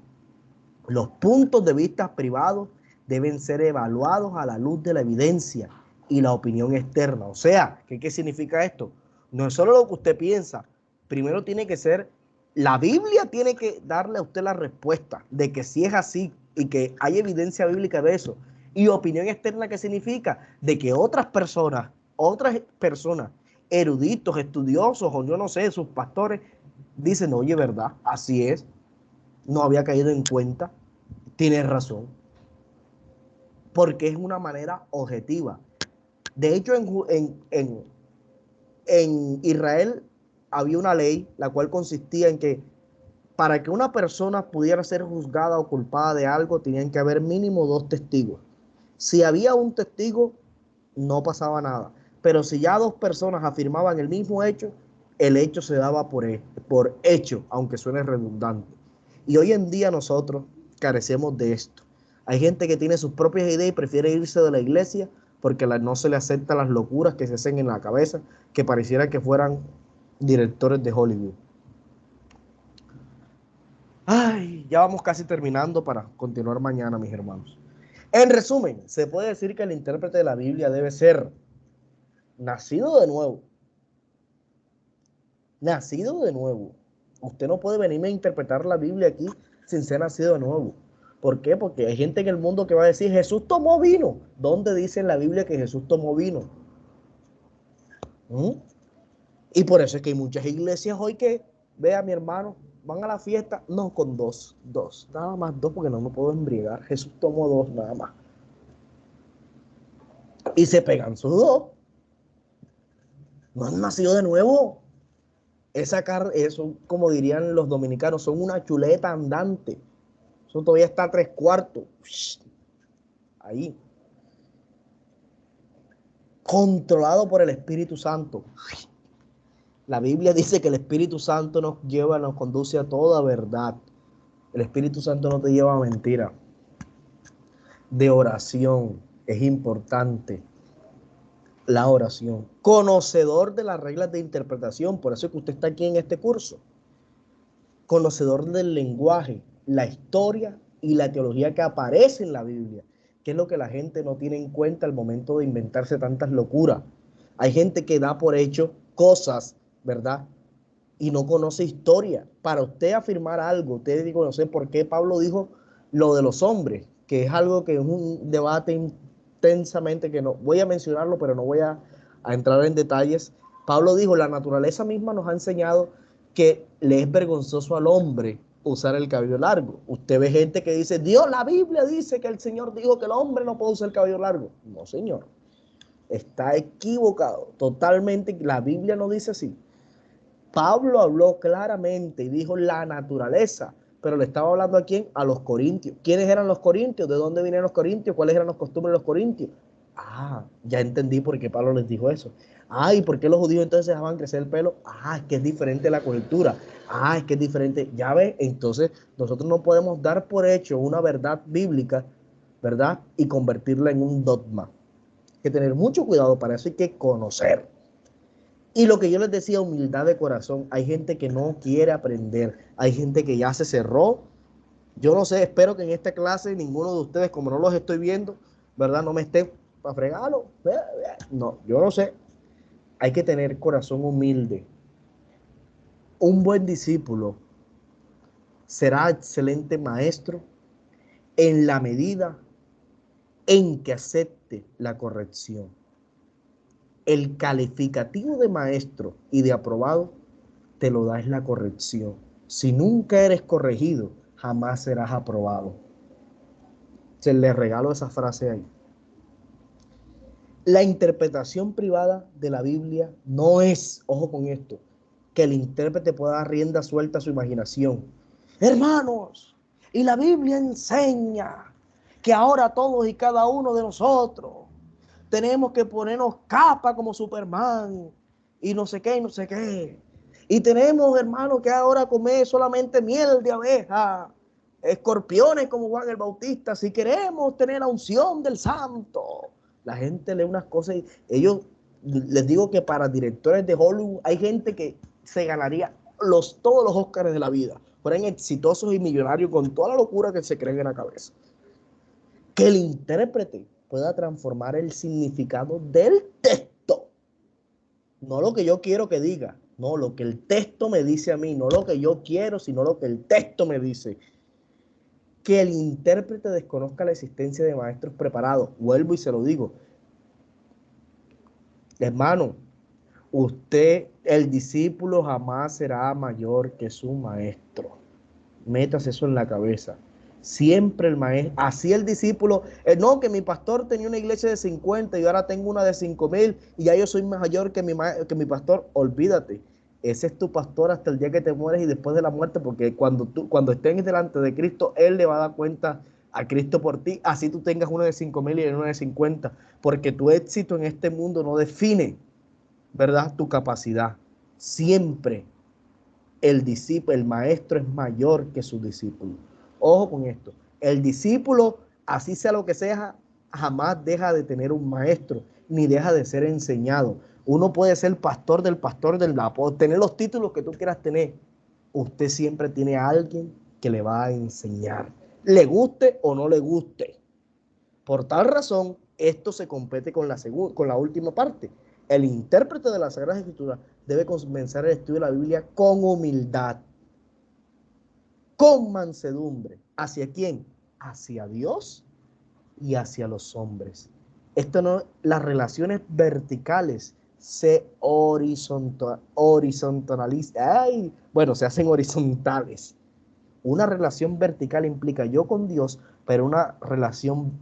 Los puntos de vista privados deben ser evaluados a la luz de la evidencia y la opinión externa. O sea, ¿qué significa esto? No es solo lo que usted piensa. Primero tiene que ser, la Biblia tiene que darle a usted la respuesta de que sí es así y que hay evidencia bíblica de eso. Y opinión externa, ¿qué significa? De que otras personas, eruditos, estudiosos o yo no sé, sus pastores, dicen, oye, ¿verdad? Así es. No había caído en cuenta. Tienes razón. Porque es una manera objetiva. De hecho, en Israel había una ley, la cual consistía en que para que una persona pudiera ser juzgada o culpada de algo, tenían que haber mínimo 2 testigos. Si había un testigo, no pasaba nada. Pero si ya 2 personas afirmaban el mismo hecho, el hecho se daba por hecho, aunque suene redundante. Y hoy en día nosotros carecemos de esto. Hay gente que tiene sus propias ideas y prefiere irse de la iglesia porque no se le aceptan las locuras que se hacen en la cabeza, que pareciera que fueran directores de Hollywood. Ay, ya vamos casi terminando para continuar mañana, mis hermanos. En resumen, se puede decir que el intérprete de la Biblia debe ser nacido de nuevo. Nacido de nuevo. Usted no puede venirme a interpretar la Biblia aquí sin ser nacido de nuevo. ¿Por qué? Porque hay gente en el mundo que va a decir, Jesús tomó vino. ¿Dónde dice en la Biblia que Jesús tomó vino? Y por eso es que hay muchas iglesias hoy que, vea mi hermano, van a la fiesta, no con dos, nada más 2 porque no me puedo embriagar. Jesús tomó 2 nada más. Y se pegan sus 2. No han nacido de nuevo. Esa carne, eso, como dirían los dominicanos, son una chuleta andante. Eso todavía está a 3/4. Ahí. Controlado por el Espíritu Santo. La Biblia dice que el Espíritu Santo nos conduce a toda verdad. El Espíritu Santo no te lleva a mentira. De oración. Es importante la oración. Conocedor de las reglas de interpretación. Por eso es que usted está aquí en este curso. Conocedor del lenguaje, la historia y la teología que aparece en la Biblia, que es lo que la gente no tiene en cuenta al momento de inventarse tantas locuras. Hay gente que da por hecho cosas, ¿verdad? Y no conoce historia. Para usted afirmar algo, usted dice, no sé por qué Pablo dijo lo de los hombres, que es algo que es un debate intensamente, que no voy a mencionarlo, pero no voy a entrar en detalles. Pablo dijo, la naturaleza misma nos ha enseñado que le es vergonzoso al hombre usar el cabello largo. Usted ve gente que dice, Dios, la Biblia dice que el Señor dijo que el hombre no puede usar el cabello largo. No, señor. Está equivocado. Totalmente. La Biblia no dice así. Pablo habló claramente y dijo la naturaleza, pero le estaba hablando a quién? A los corintios. ¿Quiénes eran los corintios? ¿De dónde vinieron los corintios? ¿Cuáles eran los costumbres de los corintios? Ah, ya entendí por qué Pablo les dijo eso. Ah, ¿y por qué los judíos entonces dejaban crecer el pelo? Ah, es que es diferente la cultura. Ah, es que es diferente. Ya ves, entonces nosotros no podemos dar por hecho una verdad bíblica, ¿verdad? Y convertirla en un dogma. Hay que tener mucho cuidado, para eso hay que conocer. Y lo que yo les decía, humildad de corazón. Hay gente que no quiere aprender. Hay gente que ya se cerró. Yo no sé, espero que en esta clase ninguno de ustedes, como no los estoy viendo, ¿verdad? No me esté para fregarlo. No, yo no sé. Hay que tener corazón humilde. Un buen discípulo será excelente maestro en la medida en que acepte la corrección. El calificativo de maestro y de aprobado te lo da es la corrección. Si nunca eres corregido, jamás serás aprobado. Se les regalo esa frase ahí. La interpretación privada de la Biblia no es, ojo con esto, que el intérprete pueda dar rienda suelta a su imaginación. Hermanos, y la Biblia enseña que ahora todos y cada uno de nosotros tenemos que ponernos capa como Superman y no sé qué y no sé qué. Y tenemos, hermanos, que ahora comer solamente miel de abeja, escorpiones como Juan el Bautista, si queremos tener la unción del santo. La gente lee unas cosas y ellos, les digo que para directores de Hollywood hay gente que se ganaría todos los Óscares de la vida. Fueran exitosos y millonarios con toda la locura que se creen en la cabeza. Que el intérprete pueda transformar el significado del texto. No lo que yo quiero que diga, no lo que el texto me dice a mí, no lo que yo quiero, sino lo que el texto me dice. Que el intérprete desconozca la existencia de maestros preparados. Vuelvo y se lo digo. Hermano, usted, el discípulo jamás será mayor que su maestro. Métase eso en la cabeza. Siempre el maestro, así el discípulo, no, que mi pastor tenía una iglesia de 50 y ahora tengo una de 5,000 y ya yo soy mayor que mi pastor. Olvídate, ese es tu pastor hasta el día que te mueres y después de la muerte, porque cuando estés delante de Cristo, Él le va a dar cuenta a Cristo por ti, así tú tengas una de 5,000 y una de 50, porque tu éxito en este mundo no define, ¿verdad?, tu capacidad. Siempre el discípulo, el maestro es mayor que su discípulo. Ojo con esto. El discípulo, así sea lo que sea, jamás deja de tener un maestro, ni deja de ser enseñado. Uno puede ser pastor, del apóstol, tener los títulos que tú quieras tener. Usted siempre tiene a alguien que le va a enseñar, le guste o no le guste. Por tal razón, esto se compete con la última parte. El intérprete de la Sagrada Escritura debe comenzar el estudio de la Biblia con humildad, con mansedumbre. ¿Hacia quién? Hacia Dios y hacia los hombres. Esto no, las relaciones verticales se horizontalizan. Bueno, se hacen horizontales. Una relación vertical implica yo con Dios, pero una relación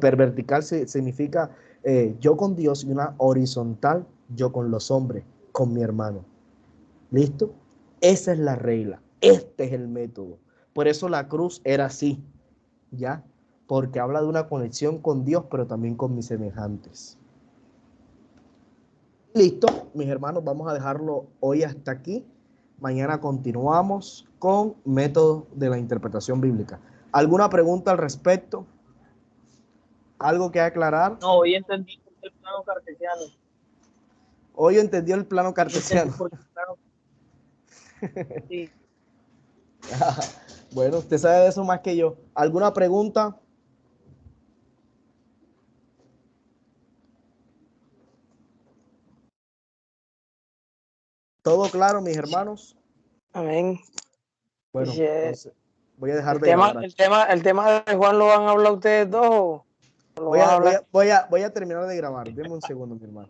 vertical significa yo con Dios, y una horizontal yo con los hombres, con mi hermano. ¿Listo? Esa es la regla. Este es el método. Por eso la cruz era así, ¿ya? Porque habla de una conexión con Dios, pero también con mis semejantes. Listo, mis hermanos, vamos a dejarlo hoy hasta aquí. Mañana continuamos con métodos de la interpretación bíblica. ¿Alguna pregunta al respecto? ¿Algo que aclarar? No, hoy entendí el plano cartesiano. Hoy entendió el plano cartesiano. Sí. Bueno, usted sabe de eso más que yo. ¿Alguna pregunta? ¿Todo claro, mis hermanos? Amén. Bueno, entonces voy a dejar el de tema, grabar. el tema de Juan lo van a hablar ustedes dos o lo van a hablar. Voy a terminar de grabar. Deme un segundo, mi hermano.